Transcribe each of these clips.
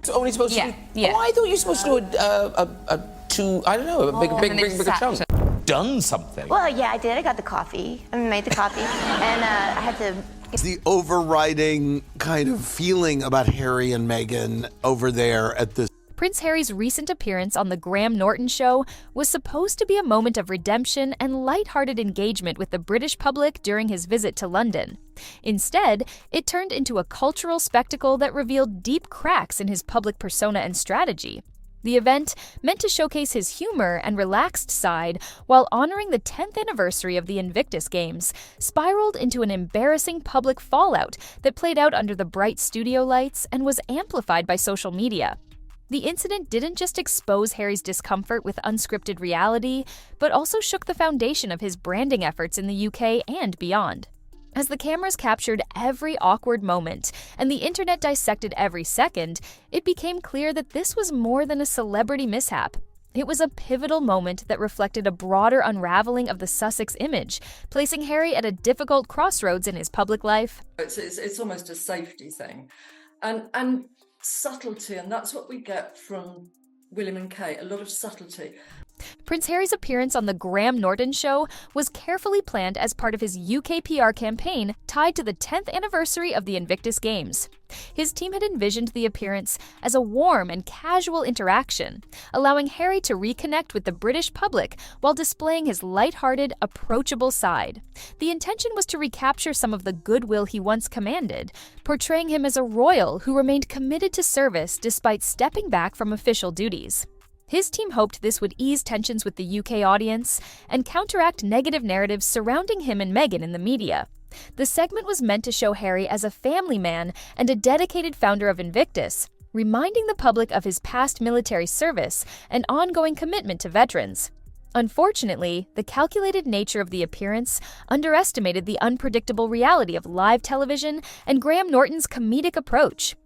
It's only supposed to be... Oh, I thought you were supposed to do a bigger chunk. Done something. Well, yeah, I did. I got the coffee. I made the coffee. And I had to... It's the overriding kind of feeling about Harry and Meghan over there at this. Prince Harry's recent appearance on the Graham Norton Show was supposed to be a moment of redemption and lighthearted engagement with the British public during his visit to London. Instead, it turned into a cultural spectacle that revealed deep cracks in his public persona and strategy. The event, meant to showcase his humor and relaxed side while honoring the 10th anniversary of the Invictus Games, spiraled into an embarrassing public fallout that played out under the bright studio lights and was amplified by social media. The incident didn't just expose Harry's discomfort with unscripted reality, but also shook the foundation of his branding efforts in the UK and beyond. As the cameras captured every awkward moment and the internet dissected every second, it became clear that this was more than a celebrity mishap. It was a pivotal moment that reflected a broader unraveling of the Sussex image, placing Harry at a difficult crossroads in his public life. It's almost a safety thing. And subtlety, and that's what we get from William and Kate, a lot of subtlety. Prince Harry's appearance on the Graham Norton Show was carefully planned as part of his UK PR campaign tied to the 10th anniversary of the Invictus Games. His team had envisioned the appearance as a warm and casual interaction, allowing Harry to reconnect with the British public while displaying his lighthearted, approachable side. The intention was to recapture some of the goodwill he once commanded, portraying him as a royal who remained committed to service despite stepping back from official duties. His team hoped this would ease tensions with the UK audience and counteract negative narratives surrounding him and Meghan in the media. The segment was meant to show Harry as a family man and a dedicated founder of Invictus, reminding the public of his past military service and ongoing commitment to veterans. Unfortunately, the calculated nature of the appearance underestimated the unpredictable reality of live television and Graham Norton's comedic approach.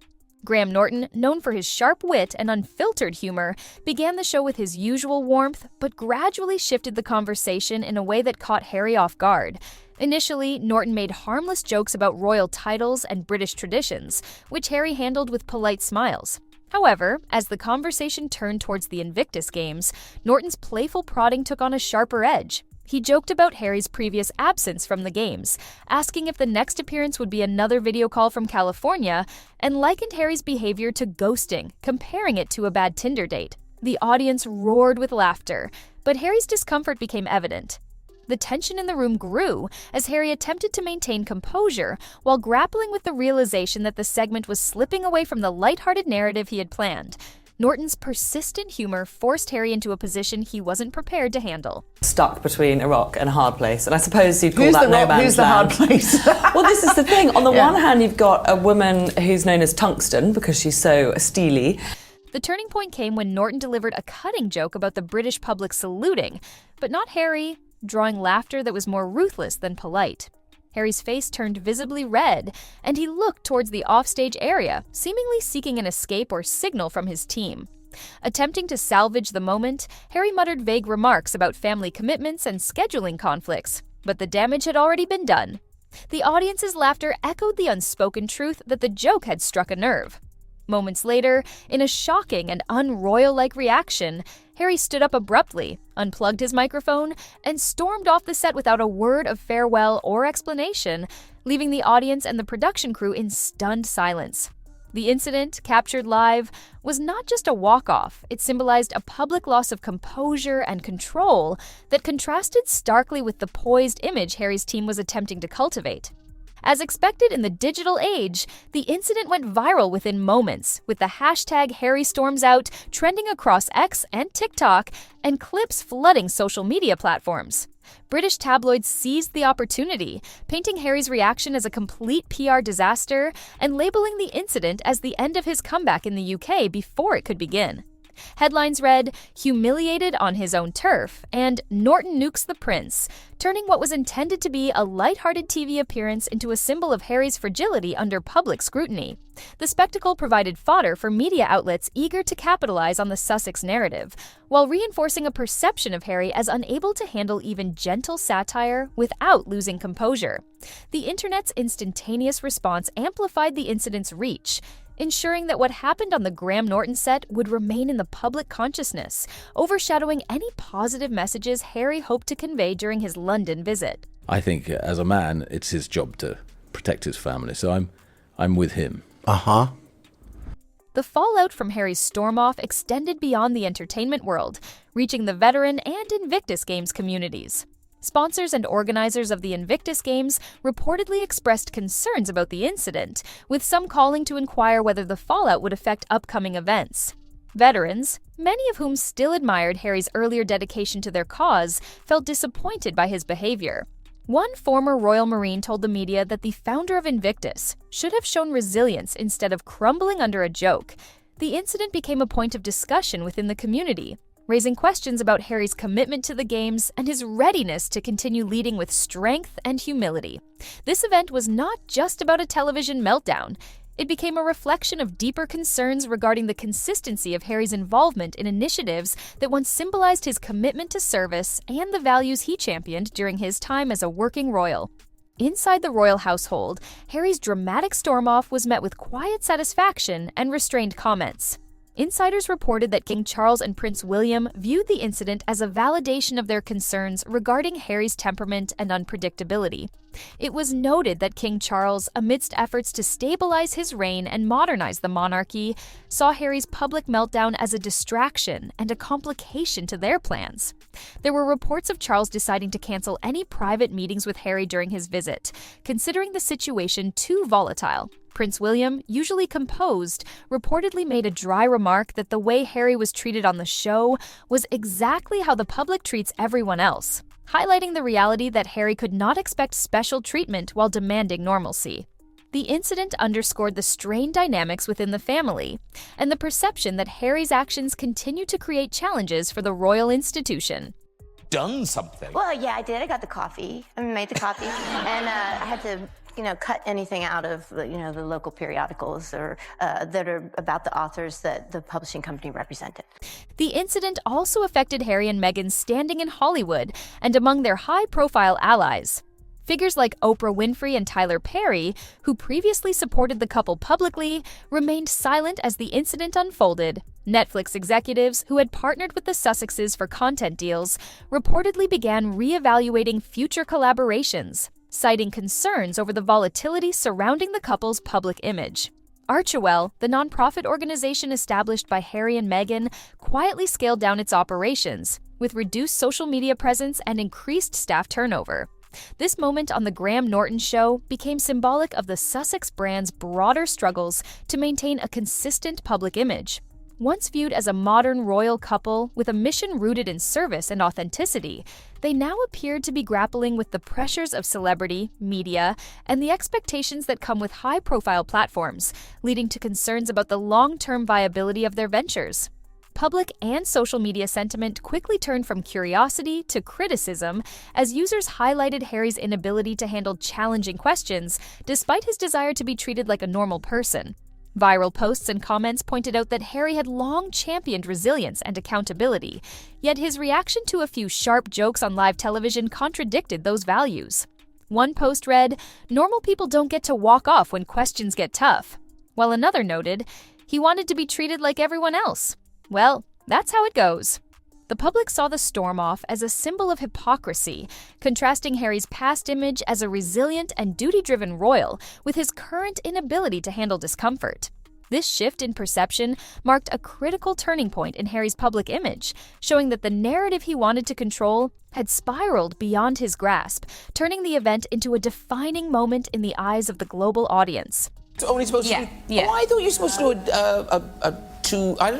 Graham Norton, known for his sharp wit and unfiltered humor, began the show with his usual warmth, but gradually shifted the conversation in a way that caught Harry off guard. Initially, Norton made harmless jokes about royal titles and British traditions, which Harry handled with polite smiles. However, as the conversation turned towards the Invictus Games, Norton's playful prodding took on a sharper edge. He joked about Harry's previous absence from the games, asking if the next appearance would be another video call from California, and likened Harry's behavior to ghosting, comparing it to a bad Tinder date. The audience roared with laughter, but Harry's discomfort became evident. The tension in the room grew as Harry attempted to maintain composure while grappling with the realization that the segment was slipping away from the lighthearted narrative he had planned. Norton's persistent humor forced Harry into a position he wasn't prepared to handle. Stuck between a rock and a hard place, and I suppose you'd call that no man's land. Who's the hard place? Well, this is the thing. On the one hand, you've got a woman who's known as Tungsten because she's so steely. The turning point came when Norton delivered a cutting joke about the British public saluting, but not Harry, drawing laughter that was more ruthless than polite. Harry's face turned visibly red, and he looked towards the offstage area, seemingly seeking an escape or signal from his team. Attempting to salvage the moment, Harry muttered vague remarks about family commitments and scheduling conflicts, but the damage had already been done. The audience's laughter echoed the unspoken truth that the joke had struck a nerve. Moments later, in a shocking and unroyal-like reaction, Harry stood up abruptly, unplugged his microphone, and stormed off the set without a word of farewell or explanation, leaving the audience and the production crew in stunned silence. The incident, captured live, was not just a walk-off. It symbolized a public loss of composure and control that contrasted starkly with the poised image Harry's team was attempting to cultivate. As expected in the digital age, the incident went viral within moments, with the hashtag #HarryStormsOut trending across X and TikTok, and clips flooding social media platforms. British tabloids seized the opportunity, painting Harry's reaction as a complete PR disaster and labeling the incident as the end of his comeback in the UK before it could begin. Headlines read, "Humiliated on his own turf," and "Norton nukes the prince," turning what was intended to be a lighthearted TV appearance into a symbol of Harry's fragility under public scrutiny. The spectacle provided fodder for media outlets eager to capitalize on the Sussex narrative, while reinforcing a perception of Harry as unable to handle even gentle satire without losing composure. The internet's instantaneous response amplified the incident's reach. ensuring that what happened on the Graham Norton set would remain in the public consciousness, overshadowing any positive messages Harry hoped to convey during his London visit. I think as a man, it's his job to protect his family, so I'm with him. Uh-huh. The fallout from Harry's storm-off extended beyond the entertainment world, reaching the veteran and Invictus Games communities. Sponsors and organizers of the Invictus Games reportedly expressed concerns about the incident, with some calling to inquire whether the fallout would affect upcoming events. Veterans, many of whom still admired Harry's earlier dedication to their cause, felt disappointed by his behavior. One former Royal Marine told the media that the founder of Invictus should have shown resilience instead of crumbling under a joke. The incident became a point of discussion within the community, raising questions about Harry's commitment to the Games and his readiness to continue leading with strength and humility. This event was not just about a television meltdown. It became a reflection of deeper concerns regarding the consistency of Harry's involvement in initiatives that once symbolized his commitment to service and the values he championed during his time as a working royal. Inside the royal household, Harry's dramatic storm-off was met with quiet satisfaction and restrained comments. Insiders reported that King Charles and Prince William viewed the incident as a validation of their concerns regarding Harry's temperament and unpredictability. It was noted that King Charles, amidst efforts to stabilize his reign and modernize the monarchy, saw Harry's public meltdown as a distraction and a complication to their plans. There were reports of Charles deciding to cancel any private meetings with Harry during his visit, considering the situation too volatile. Prince William, usually composed, reportedly made a dry remark that the way Harry was treated on the show was exactly how the public treats everyone else, highlighting the reality that Harry could not expect special treatment while demanding normalcy. The incident underscored the strained dynamics within the family and the perception that Harry's actions continue to create challenges for the royal institution. Done something? Well, yeah, I did. I got the coffee. I made the coffee. And I had to, cut anything out of, the local periodicals or that are about the authors that the publishing company represented. The incident also affected Harry and Meghan's standing in Hollywood and among their high-profile allies. Figures like Oprah Winfrey and Tyler Perry, who previously supported the couple publicly, remained silent as the incident unfolded. Netflix executives, who had partnered with the Sussexes for content deals, reportedly began re-evaluating future collaborations, citing concerns over the volatility surrounding the couple's public image. Archewell, the nonprofit organization established by Harry and Meghan, quietly scaled down its operations, with reduced social media presence and increased staff turnover. This moment on the Graham Norton Show became symbolic of the Sussex brand's broader struggles to maintain a consistent public image. Once viewed as a modern royal couple with a mission rooted in service and authenticity, they now appeared to be grappling with the pressures of celebrity, media, and the expectations that come with high-profile platforms, leading to concerns about the long-term viability of their ventures. Public and social media sentiment quickly turned from curiosity to criticism as users highlighted Harry's inability to handle challenging questions despite his desire to be treated like a normal person. Viral posts and comments pointed out that Harry had long championed resilience and accountability, yet his reaction to a few sharp jokes on live television contradicted those values. One post read, "Normal people don't get to walk off when questions get tough," while another noted, "He wanted to be treated like everyone else." Well, that's how it goes. The public saw the storm-off as a symbol of hypocrisy, contrasting Harry's past image as a resilient and duty-driven royal with his current inability to handle discomfort. This shift in perception marked a critical turning point in Harry's public image, showing that the narrative he wanted to control had spiraled beyond his grasp, turning the event into a defining moment in the eyes of the global audience. It's only supposed to be... Oh, I thought you were supposed to do a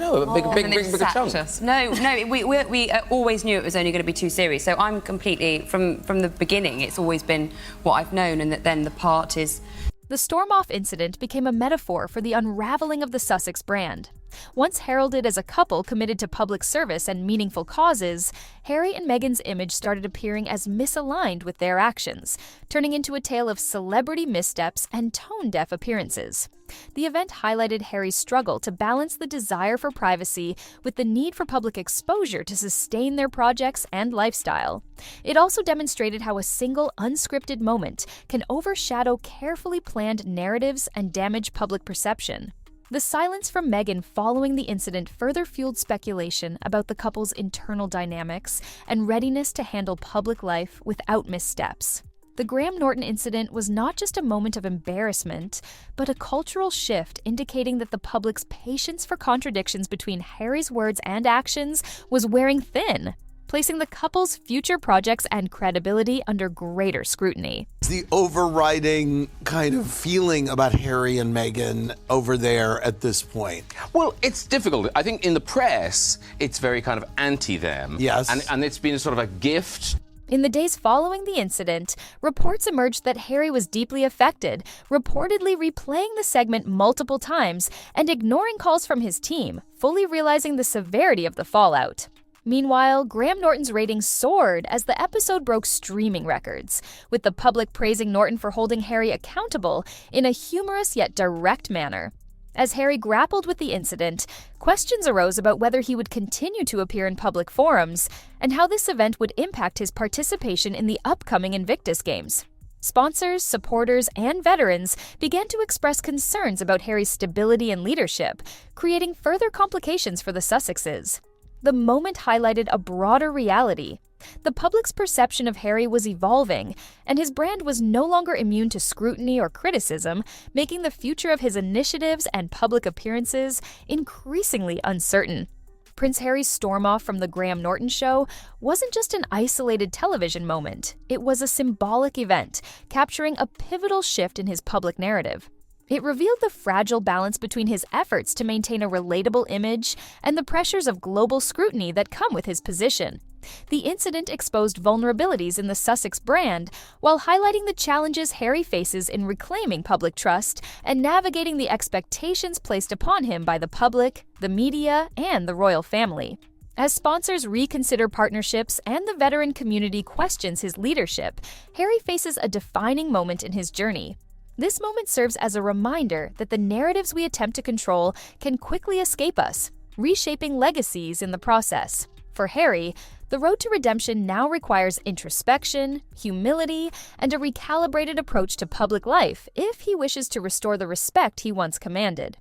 bigger chunk. No, we always knew it was only going to be 2 series. So I'm completely, from the beginning, it's always been what I've known, and that then the part is... The storm-off incident became a metaphor for the unraveling of the Sussex brand. Once heralded as a couple committed to public service and meaningful causes, Harry and Meghan's image started appearing as misaligned with their actions, turning into a tale of celebrity missteps and tone-deaf appearances. The event highlighted Harry's struggle to balance the desire for privacy with the need for public exposure to sustain their projects and lifestyle. It also demonstrated how a single unscripted moment can overshadow carefully planned narratives and damage public perception. The silence from Meghan following the incident further fueled speculation about the couple's internal dynamics and readiness to handle public life without missteps. The Graham Norton incident was not just a moment of embarrassment, but a cultural shift indicating that the public's patience for contradictions between Harry's words and actions was wearing thin, placing the couple's future projects and credibility under greater scrutiny. The overriding kind of feeling about Harry and Meghan over there at this point? Well, it's difficult. I think in the press, it's very kind of anti them. Yes. And it's been sort of a gift. In the days following the incident, reports emerged that Harry was deeply affected, reportedly replaying the segment multiple times and ignoring calls from his team, fully realizing the severity of the fallout. Meanwhile, Graham Norton's ratings soared as the episode broke streaming records, with the public praising Norton for holding Harry accountable in a humorous yet direct manner. As Harry grappled with the incident, questions arose about whether he would continue to appear in public forums and how this event would impact his participation in the upcoming Invictus Games. Sponsors, supporters, and veterans began to express concerns about Harry's stability and leadership, creating further complications for the Sussexes. The moment highlighted a broader reality. The public's perception of Harry was evolving, and his brand was no longer immune to scrutiny or criticism, making the future of his initiatives and public appearances increasingly uncertain. Prince Harry's storm-off from the Graham Norton Show wasn't just an isolated television moment. It was a symbolic event, capturing a pivotal shift in his public narrative. It revealed the fragile balance between his efforts to maintain a relatable image and the pressures of global scrutiny that come with his position. The incident exposed vulnerabilities in the Sussex brand while highlighting the challenges Harry faces in reclaiming public trust and navigating the expectations placed upon him by the public, the media, and the royal family. As sponsors reconsider partnerships and the veteran community questions his leadership, Harry faces a defining moment in his journey. This moment serves as a reminder that the narratives we attempt to control can quickly escape us, reshaping legacies in the process. For Harry, the road to redemption now requires introspection, humility, and a recalibrated approach to public life if he wishes to restore the respect he once commanded.